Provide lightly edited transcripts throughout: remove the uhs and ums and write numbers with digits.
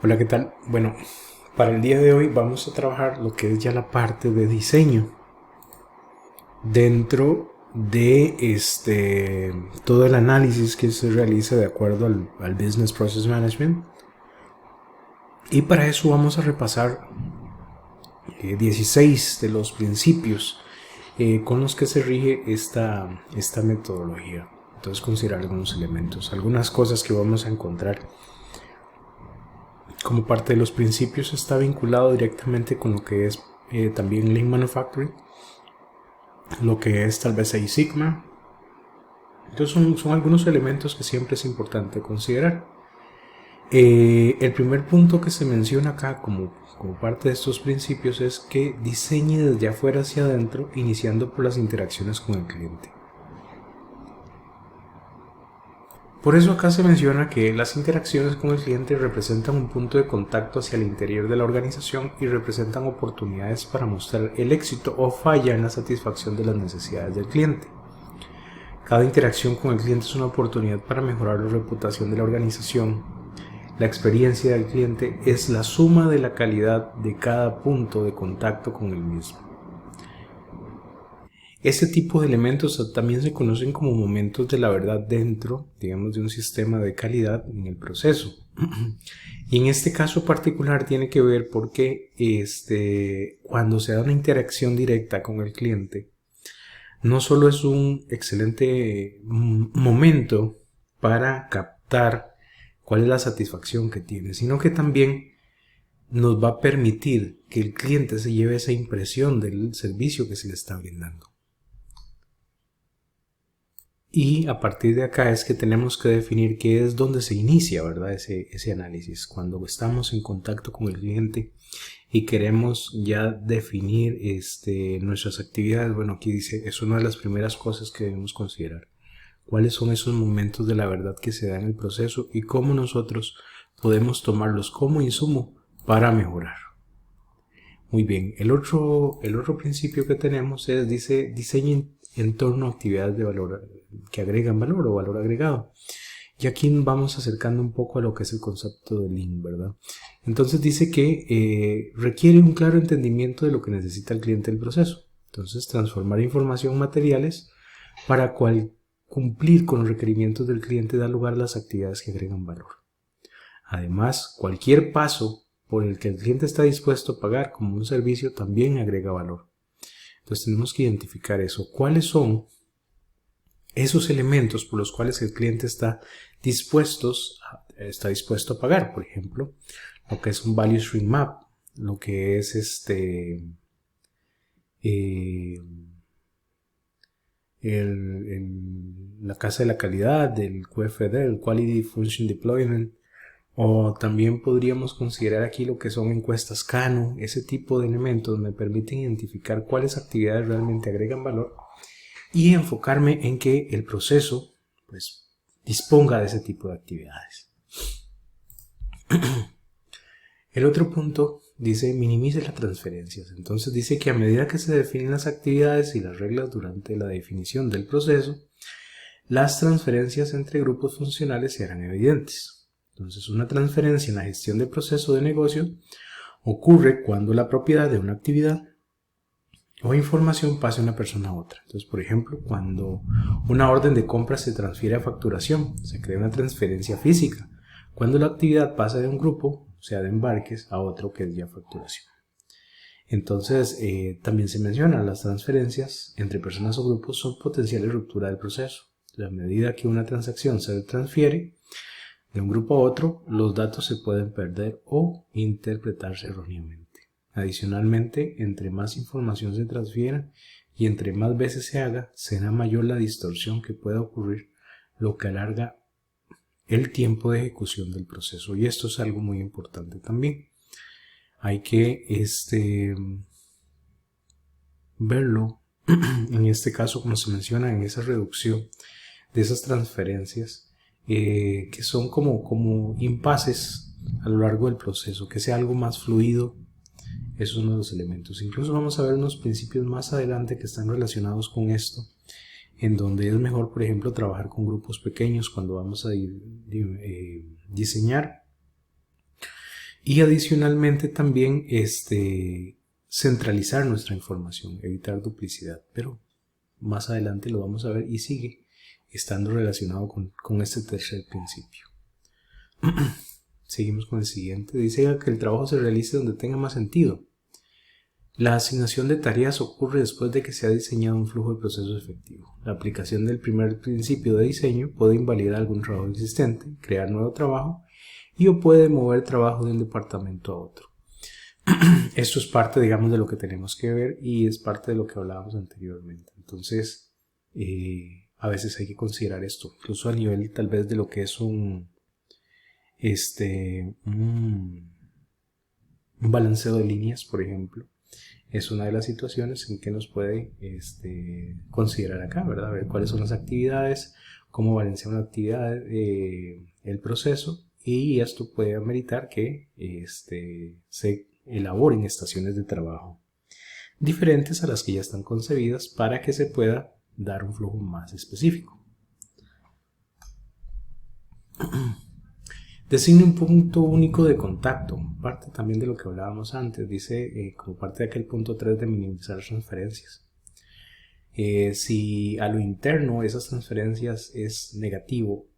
Hola, ¿qué tal? Bueno, para el día de hoy vamos a trabajar lo que es ya la parte de diseño dentro de todo el análisis que se realiza de acuerdo al Business Process Management. Y para eso vamos a repasar 16 de los principios con los que se rige esta metodología. Entonces considerar algunos elementos, algunas cosas que vamos a encontrar como parte de los principios está vinculado directamente con lo que es también Lean Manufacturing, lo que es tal vez Six Sigma. Entonces son algunos elementos que siempre es importante considerar. El primer punto que se menciona acá como parte de estos principios es que diseñe desde afuera hacia adentro, iniciando por las interacciones con el cliente. Por eso acá se menciona que las interacciones con el cliente representan un punto de contacto hacia el interior de la organización y representan oportunidades para mostrar el éxito o falla en la satisfacción de las necesidades del cliente. Cada interacción con el cliente es una oportunidad para mejorar la reputación de la organización. La experiencia del cliente es la suma de la calidad de cada punto de contacto con el mismo. Este tipo de elementos también se conocen como momentos de la verdad dentro, digamos, de un sistema de calidad en el proceso. Y en este caso particular tiene que ver porque cuando se da una interacción directa con el cliente, no solo es un excelente momento para captar cuál es la satisfacción que tiene, sino que también nos va a permitir que el cliente se lleve esa impresión del servicio que se le está brindando. Y a partir de acá es que tenemos que definir qué es donde se inicia, ¿verdad? Ese análisis. Cuando estamos en contacto con el cliente y queremos ya definir nuestras actividades, bueno, aquí dice, es una de las primeras cosas que debemos considerar. ¿Cuáles son esos momentos de la verdad que se dan en el proceso y cómo nosotros podemos tomarlos como insumo para mejorar? Muy bien, el otro principio que tenemos es, dice, diseñen en torno a actividades de valor que agregan valor o valor agregado. Y aquí vamos acercando un poco a lo que es el concepto de Lean, ¿verdad? Entonces dice que requiere un claro entendimiento de lo que necesita el cliente del proceso. Entonces, transformar información en materiales para cumplir con los requerimientos del cliente da lugar a las actividades que agregan valor. Además, cualquier paso por el que el cliente está dispuesto a pagar como un servicio también agrega valor. Entonces tenemos que identificar eso. ¿Cuáles son esos elementos por los cuales el cliente está dispuesto a pagar? Por ejemplo, lo que es un Value Stream Map, lo que es la casa de la calidad, el QFD, el Quality Function Deployment. O también podríamos considerar aquí lo que son encuestas Kano. Ese tipo de elementos me permiten identificar cuáles actividades realmente agregan valor y enfocarme en que el proceso pues disponga de ese tipo de actividades. El otro punto dice minimice las transferencias. Entonces dice que a medida que se definen las actividades y las reglas durante la definición del proceso, las transferencias entre grupos funcionales se harán evidentes. Entonces, una transferencia en la gestión del proceso de negocio ocurre cuando la propiedad de una actividad o información pasa de una persona a otra. Entonces, por ejemplo, cuando una orden de compra se transfiere a facturación, se crea una transferencia física. Cuando la actividad pasa de un grupo, o sea, de embarques, a otro que es ya facturación. Entonces, también se menciona las transferencias entre personas o grupos son potenciales ruptura del proceso. A medida que una transacción se transfiere de un grupo a otro, los datos se pueden perder o interpretarse erróneamente. Adicionalmente, entre más información se transfiera y entre más veces se haga, será mayor la distorsión que pueda ocurrir, lo que alarga el tiempo de ejecución del proceso. Y esto es algo muy importante también. Hay que verlo, en este caso, como se menciona, en esa reducción de esas transferencias que son como impases a lo largo del proceso, que sea algo más fluido. Es uno de los elementos. Incluso vamos a ver unos principios más adelante que están relacionados con esto, en donde es mejor, por ejemplo, trabajar con grupos pequeños cuando vamos a diseñar Y adicionalmente también centralizar nuestra información, evitar duplicidad. Pero más adelante lo vamos a ver y sigue estando relacionado con este tercer principio. Seguimos con el siguiente. Dice que el trabajo se realice donde tenga más sentido. La asignación de tareas ocurre después de que se ha diseñado un flujo de procesos efectivo. La aplicación del primer principio de diseño puede invalidar algún trabajo existente, crear nuevo trabajo y o puede mover trabajo de un departamento a otro. Esto es parte, digamos, de lo que tenemos que ver y es parte de lo que hablábamos anteriormente. Entonces, a veces hay que considerar esto, incluso a nivel tal vez de lo que es un balanceo de líneas, por ejemplo. Es una de las situaciones en que nos puede considerar acá, ¿verdad? Ver cuáles son las actividades, cómo balancea una actividad, el proceso, y esto puede ameritar que se elaboren estaciones de trabajo diferentes a las que ya están concebidas para que se pueda dar un flujo más específico. Designe un punto único de contacto, parte también de lo que hablábamos antes, dice como parte de aquel punto 3 de minimizar transferencias. Si a lo interno esas transferencias es negativo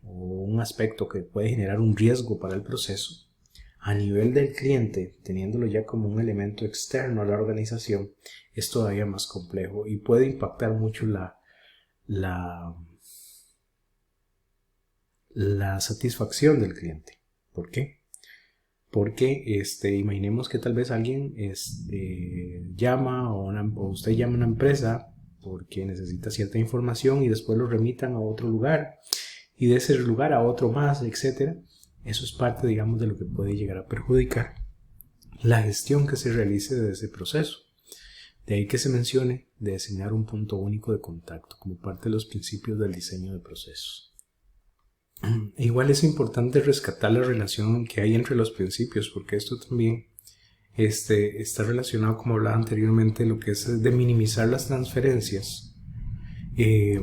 o un aspecto que puede generar un riesgo para el proceso, a nivel del cliente, teniéndolo ya como un elemento externo a la organización, es todavía más complejo y puede impactar mucho la satisfacción del cliente. ¿Por qué? Porque imaginemos que tal vez alguien llama o usted llama a una empresa porque necesita cierta información y después lo remitan a otro lugar y de ese lugar a otro más, etc. Eso es parte, digamos, de lo que puede llegar a perjudicar la gestión que se realice de ese proceso. De ahí que se mencione de diseñar un punto único de contacto como parte de los principios del diseño de procesos. Igual es importante rescatar la relación que hay entre los principios, porque esto también está relacionado, como hablaba anteriormente, lo que es de minimizar las transferencias y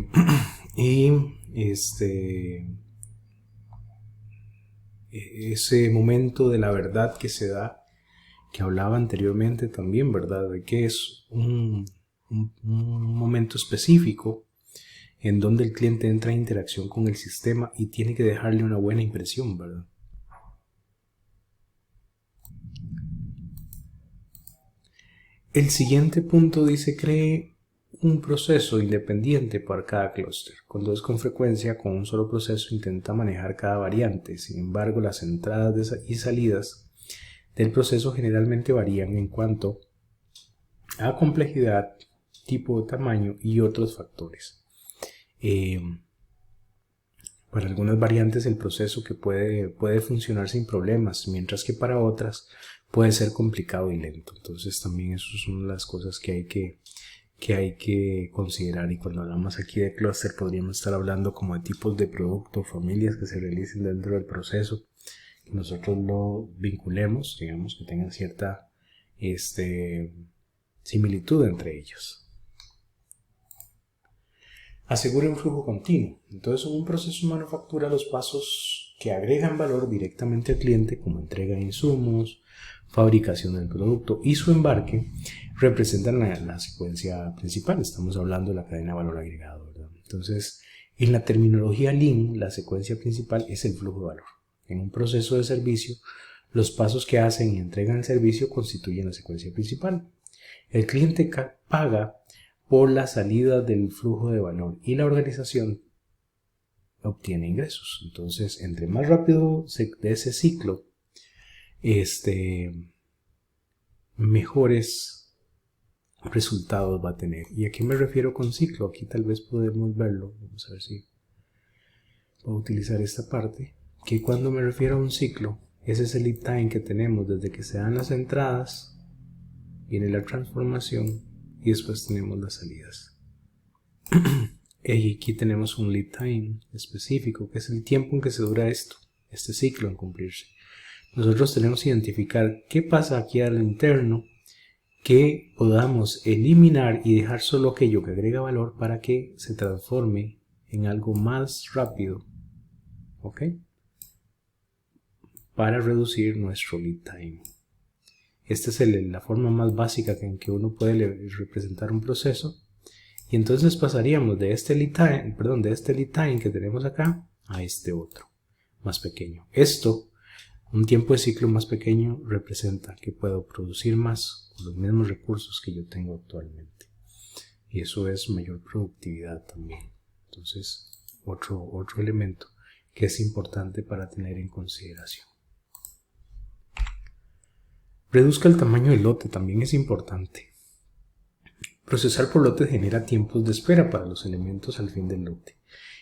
ese momento de la verdad que se da, que hablaba anteriormente también, ¿verdad? De que es un momento específico en donde el cliente entra en interacción con el sistema y tiene que dejarle una buena impresión, ¿verdad? El siguiente punto dice: cree un proceso independiente para cada clúster. Cuando es con frecuencia, con un solo proceso intenta manejar cada variante. Sin embargo, las entradas y salidas del proceso generalmente varían en cuanto a complejidad, tipo de tamaño y otros factores. Para algunas variantes el proceso que puede funcionar sin problemas, mientras que para otras puede ser complicado y lento. Entonces también eso es una de las cosas que hay que considerar. Y cuando hablamos aquí de clúster podríamos estar hablando como de tipos de productos, familias que se realicen dentro del proceso, que nosotros lo vinculemos, digamos, que tengan cierta similitud entre ellos. Asegure un flujo continuo. Entonces, en un proceso de manufactura, los pasos que agregan valor directamente al cliente, como entrega de insumos, fabricación del producto y su embarque, representan la secuencia principal. Estamos hablando de la cadena de valor agregado, ¿verdad? Entonces, en la terminología Lean, la secuencia principal es el flujo de valor. En un proceso de servicio, los pasos que hacen y entregan el servicio constituyen la secuencia principal. El cliente paga por la salida del flujo de valor y la organización obtiene ingresos. Entonces, entre más rápido de ese ciclo, mejores resultados va a tener. ¿Y a qué me refiero con ciclo? Aquí tal vez podemos verlo. Vamos a ver si puedo utilizar esta parte. Que cuando me refiero a un ciclo, ese es el lead time que tenemos desde que se dan las entradas, viene la transformación y después tenemos las salidas. Y aquí tenemos un lead time específico, que es el tiempo en que se dura este ciclo en cumplirse. Nosotros tenemos que identificar qué pasa aquí al interno, que podamos eliminar y dejar solo aquello que agrega valor para que se transforme en algo más rápido. ¿Ok? para reducir nuestro lead time. Esta es la forma más básica en que uno puede representar un proceso. Y entonces pasaríamos de este lead time que tenemos acá a este otro, más pequeño. Esto, un tiempo de ciclo más pequeño, representa que puedo producir más con los mismos recursos que yo tengo actualmente. Y eso es mayor productividad también. Entonces, otro elemento que es importante para tener en consideración. Reduzca el tamaño del lote, también es importante. Procesar por lotes genera tiempos de espera para los elementos al fin del lote.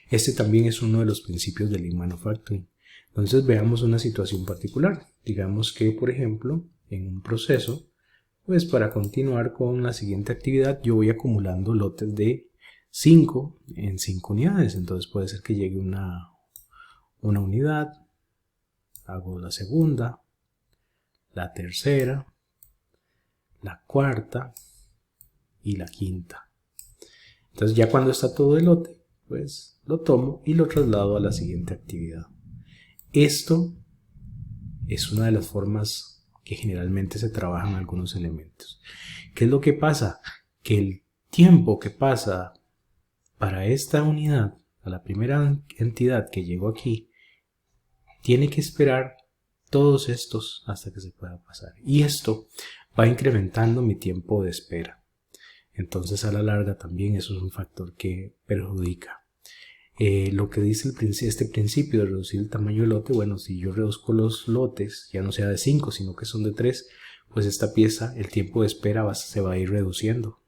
Este también es uno de los principios del Lean Manufacturing. Entonces veamos una situación particular. Digamos que, por ejemplo, en un proceso, pues para continuar con la siguiente actividad, yo voy acumulando lotes de 5 en 5 unidades. Entonces puede ser que llegue una unidad, hago la segunda, la tercera, la cuarta y la quinta. Entonces ya cuando está todo el lote, pues lo tomo y lo traslado a la siguiente actividad. Esto es una de las formas que generalmente se trabajan algunos elementos. ¿Qué es lo que pasa? Que el tiempo que pasa para esta unidad, a la primera entidad que llegó aquí, tiene que esperar todos estos hasta que se pueda pasar. Y esto va incrementando mi tiempo de espera. Entonces a la larga también eso es un factor que perjudica. Lo que dice este principio de reducir el tamaño del lote, bueno, si yo reduzco los lotes, ya no sea de 5, sino que son de 3, pues esta pieza, el tiempo de espera se va a ir reduciendo.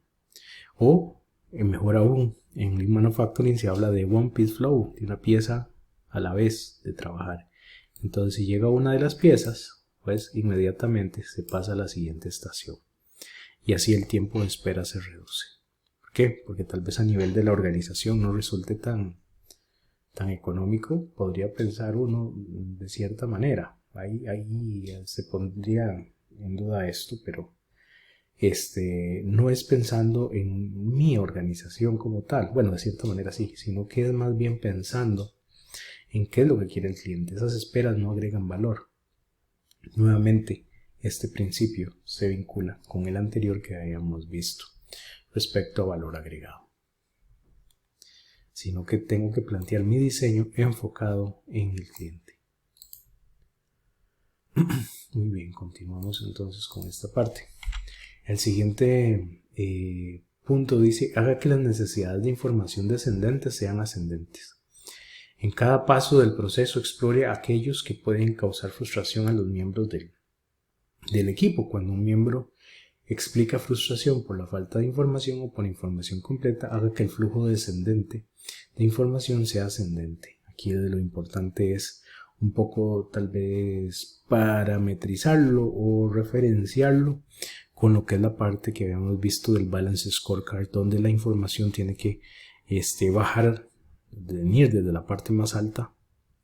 O, mejor aún, en Lean Manufacturing se habla de one piece flow, de una pieza a la vez de trabajar. Entonces si llega una de las piezas, pues inmediatamente se pasa a la siguiente estación. Y así el tiempo de espera se reduce. ¿Por qué? Porque tal vez a nivel de la organización no resulte tan económico, podría pensar uno de cierta manera. Ahí se pondría en duda esto, pero no es pensando en mi organización como tal. Bueno, de cierta manera sí, sino que es más bien pensando en qué es lo que quiere el cliente. Esas esperas no agregan valor. Nuevamente, este principio se vincula con el anterior que habíamos visto respecto a valor agregado, sino que tengo que plantear mi diseño enfocado en el cliente. Muy bien, continuamos entonces con esta parte. El siguiente punto dice: haga que las necesidades de información descendentes sean ascendentes. En cada paso del proceso explore aquellos que pueden causar frustración a los miembros del equipo. Cuando un miembro explica frustración por la falta de información o por información completa, haga que el flujo descendente de información sea ascendente. Aquí lo importante es un poco tal vez parametrizarlo o referenciarlo con lo que es la parte que habíamos visto del Balance Scorecard, donde la información tiene que venir desde la parte más alta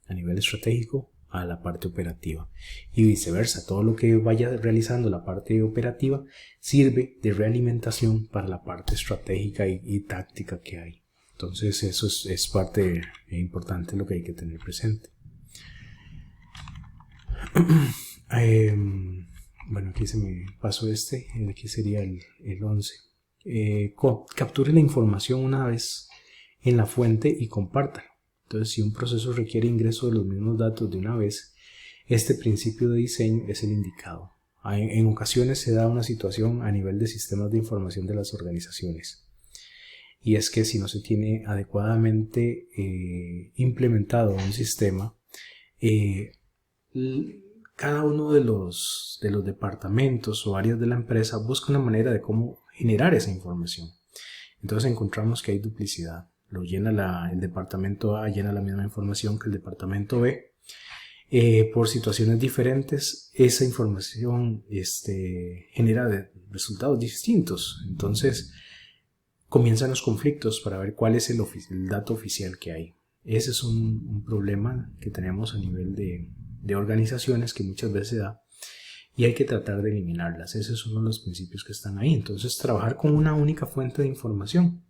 a nivel estratégico a la parte operativa y viceversa. Todo lo que vaya realizando la parte operativa sirve de realimentación para la parte estratégica y táctica que hay. Entonces eso es parte importante de lo que hay que tener presente. Bueno, aquí se me pasó aquí sería el 11. Capture la información una vez en la fuente y compártala. Entonces, si un proceso requiere ingreso de los mismos datos de una vez, este principio de diseño es el indicado. En ocasiones se da una situación a nivel de sistemas de información de las organizaciones. Y es que si no se tiene adecuadamente implementado un sistema, cada uno de los departamentos o áreas de la empresa busca una manera de cómo generar esa información. Entonces encontramos que hay duplicidad. Lo llena el departamento A, llena la misma información que el departamento B. Por situaciones diferentes, esa información genera resultados distintos. Entonces comienzan los conflictos para ver cuál es el dato oficial que hay. Ese es un problema que tenemos a nivel de organizaciones que muchas veces se da y hay que tratar de eliminarlas. Ese es uno de los principios que están ahí. Entonces, trabajar con una única fuente de información.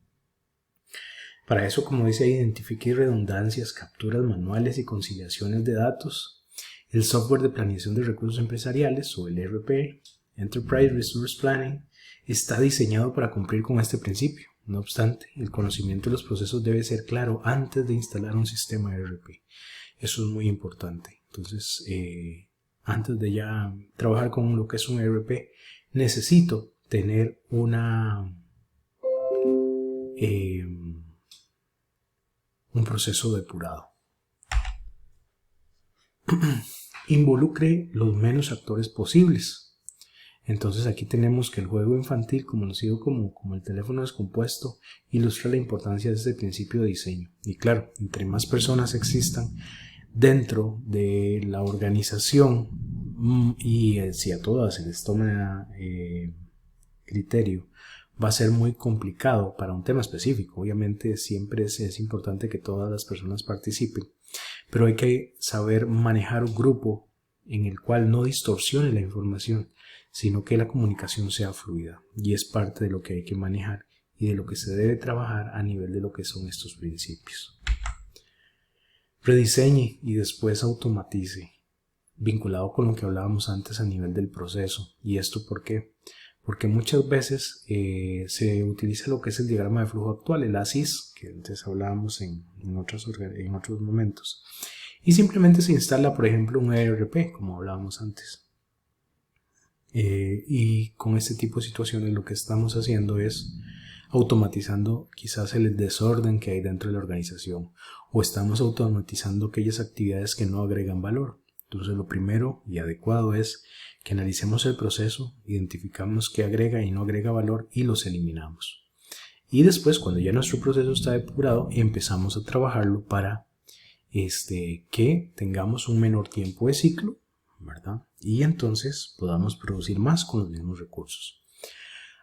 Para eso, como dice, identifique redundancias, capturas manuales y conciliaciones de datos El software de planeación de recursos empresariales, o el ERP, Enterprise Resource Planning, está diseñado para cumplir con este principio. No obstante, el conocimiento de los procesos debe ser claro antes de instalar un sistema ERP. Eso es muy importante. Entonces, antes de ya trabajar con lo que es un ERP, necesito tener un proceso depurado. Involucre los menos actores posibles. Entonces aquí tenemos que el juego infantil, conocido como el teléfono descompuesto, ilustra la importancia de este principio de diseño. Y claro, entre más personas existan dentro de la organización y si a todas se les toma criterio, va a ser muy complicado para un tema específico. Obviamente siempre es importante que todas las personas participen, pero hay que saber manejar un grupo en el cual no distorsione la información, sino que la comunicación sea fluida, y es parte de lo que hay que manejar y de lo que se debe trabajar a nivel de lo que son estos principios. Rediseñe y después automatice, vinculado con lo que hablábamos antes a nivel del proceso. ¿Y esto por qué? Porque muchas veces se utiliza lo que es el diagrama de flujo actual, el ASIS, que antes hablábamos en otros momentos, y simplemente se instala, por ejemplo, un ERP, como hablábamos antes. Y con este tipo de situaciones lo que estamos haciendo es automatizando quizás el desorden que hay dentro de la organización, o estamos automatizando aquellas actividades que no agregan valor. Entonces lo primero y adecuado es que analicemos el proceso, identificamos qué agrega y no agrega valor y los eliminamos. Y después, cuando ya nuestro proceso está depurado, empezamos a trabajarlo para que tengamos un menor tiempo de ciclo, ¿verdad? Y entonces podamos producir más con los mismos recursos.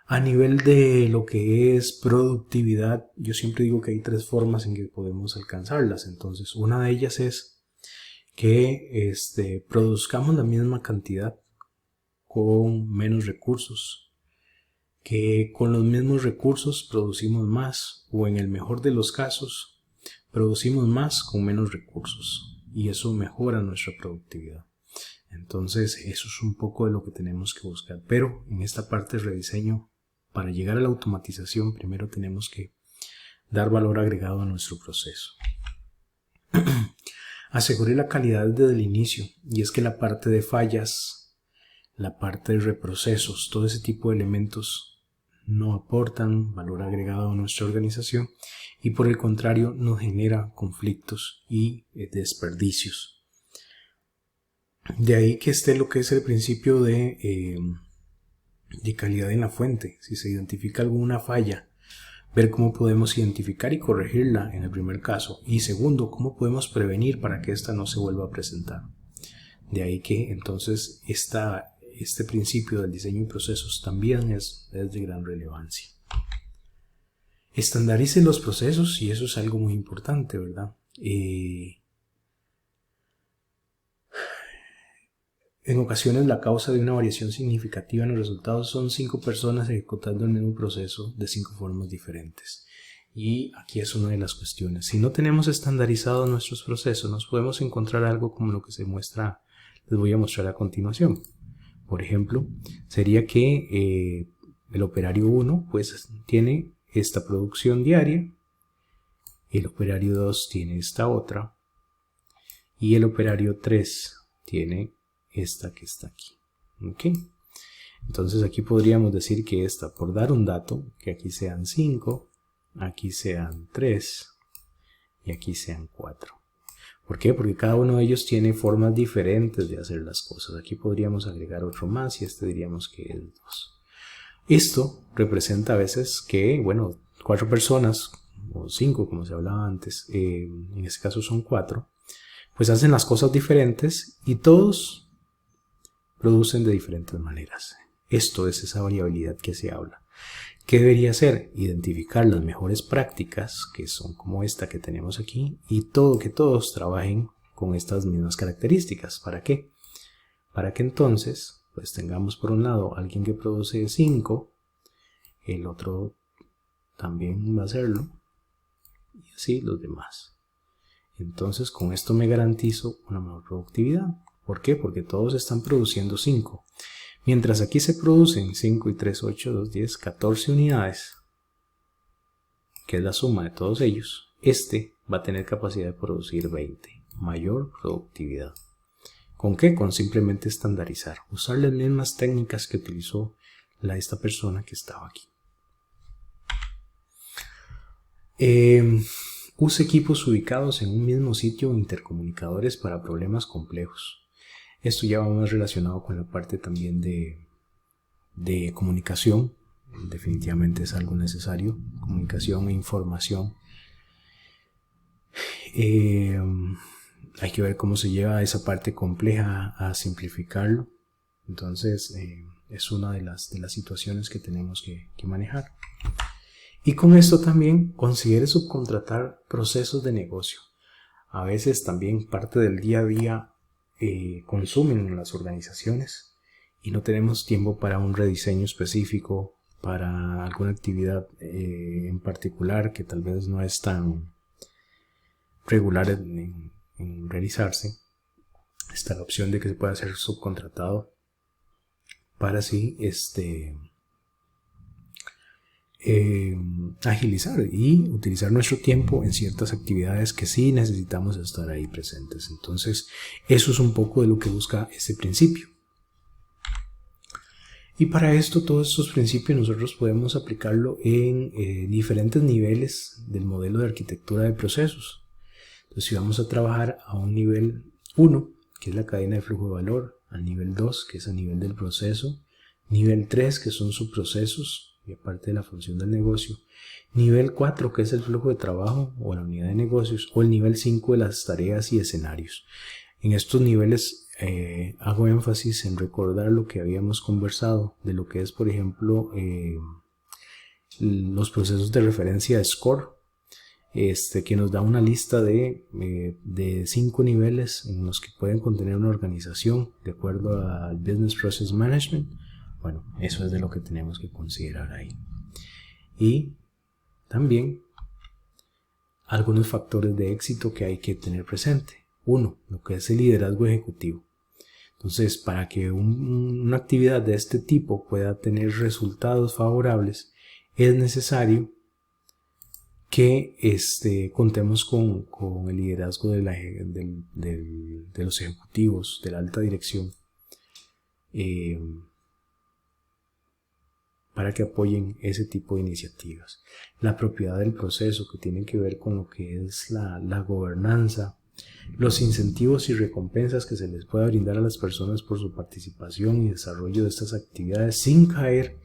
A nivel de lo que es productividad, yo siempre digo que hay 3 formas en que podemos alcanzarlas. Entonces, una de ellas es que produzcamos la misma cantidad con menos recursos, que con los mismos recursos producimos más, o en el mejor de los casos producimos más con menos recursos, y eso mejora nuestra productividad. Entonces eso es un poco de lo que tenemos que buscar, pero en esta parte de rediseño, para llegar a la automatización, primero tenemos que dar valor agregado a nuestro proceso. Asegure la calidad desde el inicio, y es que la parte de fallas, la parte de reprocesos, todo ese tipo de elementos no aportan valor agregado a nuestra organización, y por el contrario nos genera conflictos y desperdicios. De ahí que esté lo que es el principio de calidad en la fuente. Si se identifica alguna falla, ver cómo podemos identificar y corregirla en el primer caso, y segundo, cómo podemos prevenir para que esta no se vuelva a presentar. De ahí que entonces este principio del diseño y procesos también es de gran relevancia. Estandarice los procesos, y eso es algo muy importante, ¿verdad? En ocasiones la causa de una variación significativa en los resultados son 5 personas ejecutando el mismo proceso de 5 formas diferentes. Y aquí es una de las cuestiones. Si no tenemos estandarizados nuestros procesos, nos podemos encontrar algo como lo que se muestra, les voy a mostrar a continuación. Por ejemplo, sería que el operario 1 pues tiene esta producción diaria, el operario 2 tiene esta otra, y el operario 3 tiene esta que está aquí. ¿Ok? Entonces aquí podríamos decir que esta, por dar un dato, que aquí sean 5, aquí sean 3 y aquí sean 4. ¿Por qué? Porque cada uno de ellos tiene formas diferentes de hacer las cosas. Aquí podríamos agregar otro más y diríamos que es 2. Esto representa a veces que, 4 personas, o 5 como se hablaba antes, en este caso son 4, pues hacen las cosas diferentes y todos producen de diferentes maneras. Esto es esa variabilidad que se habla. ¿Qué debería hacer? Identificar las mejores prácticas, que son como esta que tenemos aquí, y que todos trabajen con estas mismas características. ¿Para qué? Para que entonces pues tengamos por un lado alguien que produce 5, el otro también va a hacerlo, y así los demás. Entonces con esto me garantizo una mejor productividad. ¿Por qué? Porque todos están produciendo 5. Mientras aquí se producen 5 y 3, 8, 2, 10, 14 unidades, que es la suma de todos ellos, este va a tener capacidad de producir 20. Mayor productividad. ¿Con qué? Con simplemente estandarizar. Usar las mismas técnicas que utilizó esta persona que estaba aquí. Use equipos ubicados en un mismo sitio o intercomunicadores para problemas complejos. Esto ya va más relacionado con la parte también de comunicación. Definitivamente es algo necesario. Comunicación e información. Hay que ver cómo se lleva esa parte compleja a simplificarlo. Entonces es una de las situaciones que tenemos que manejar. Y con esto también considere subcontratar procesos de negocio. A veces también parte del día a día consumen en las organizaciones y no tenemos tiempo para un rediseño específico, para alguna actividad en particular que tal vez no es tan regular en realizarse. Está la opción de que se pueda ser subcontratado para así agilizar y utilizar nuestro tiempo en ciertas actividades que sí necesitamos estar ahí presentes. Entonces eso es un poco de lo que busca este principio. Y para esto, todos estos principios nosotros podemos aplicarlo en diferentes niveles del modelo de arquitectura de procesos. Entonces, si vamos a trabajar a un nivel 1, que es la cadena de flujo de valor, al nivel 2, que es a nivel del proceso, nivel 3, que son subprocesos y aparte de la función del negocio, nivel 4, que es el flujo de trabajo o la unidad de negocios, o el nivel 5 de las tareas y escenarios. En estos niveles hago énfasis en recordar lo que habíamos conversado de lo que es, por ejemplo, los procesos de referencia de SCORE, que nos da una lista de 5 niveles en los que pueden contener una organización de acuerdo al Business Process Management. Bueno, eso es de lo que tenemos que considerar ahí. Y también algunos factores de éxito que hay que tener presente. Uno, lo que es el liderazgo ejecutivo. Entonces, para que una actividad de este tipo pueda tener resultados favorables, es necesario que contemos con el liderazgo de los ejecutivos, de la alta dirección, para que apoyen ese tipo de iniciativas. La propiedad del proceso, que tiene que ver con lo que es la gobernanza, los incentivos y recompensas que se les pueda brindar a las personas por su participación y desarrollo de estas actividades, sin caer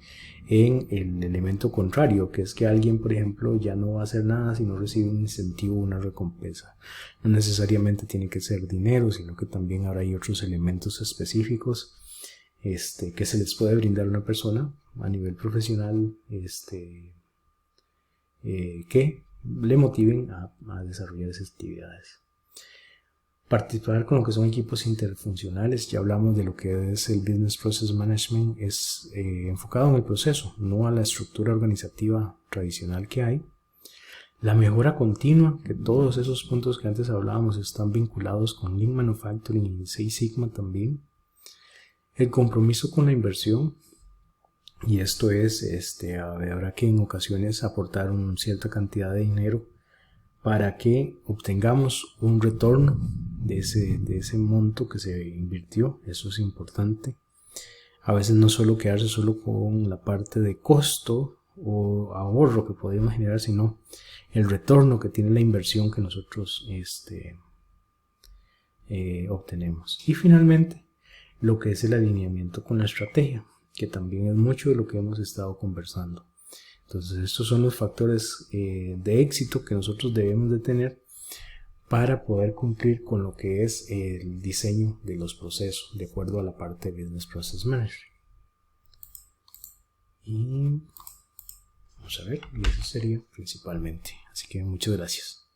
en el elemento contrario, que es que alguien, por ejemplo, ya no va a hacer nada si no recibe un incentivo o una recompensa. No necesariamente tiene que ser dinero, sino que también ahora hay otros elementos específicos que se les puede brindar a una persona a nivel profesional que le motiven a desarrollar esas actividades. Participar con lo que son equipos interfuncionales. Ya hablamos de lo que es el Business Process Management, es enfocado en el proceso, no a la estructura organizativa tradicional que hay. La mejora continua, que todos esos puntos que antes hablábamos están vinculados con Lean Manufacturing y Six Sigma también. El compromiso con la inversión, y esto es, habrá que en ocasiones aportar una cierta cantidad de dinero para que obtengamos un retorno de ese monto que se invirtió. Eso es importante. A veces no solo quedarse solo con la parte de costo o ahorro que podemos generar, sino el retorno que tiene la inversión que nosotros obtenemos. Y finalmente, lo que es el alineamiento con la estrategia, que también es mucho de lo que hemos estado conversando. Entonces, estos son los factores de éxito que nosotros debemos de tener para poder cumplir con lo que es el diseño de los procesos de acuerdo a la parte de Business Process Management. Y vamos a ver, y eso sería principalmente. Así que muchas gracias.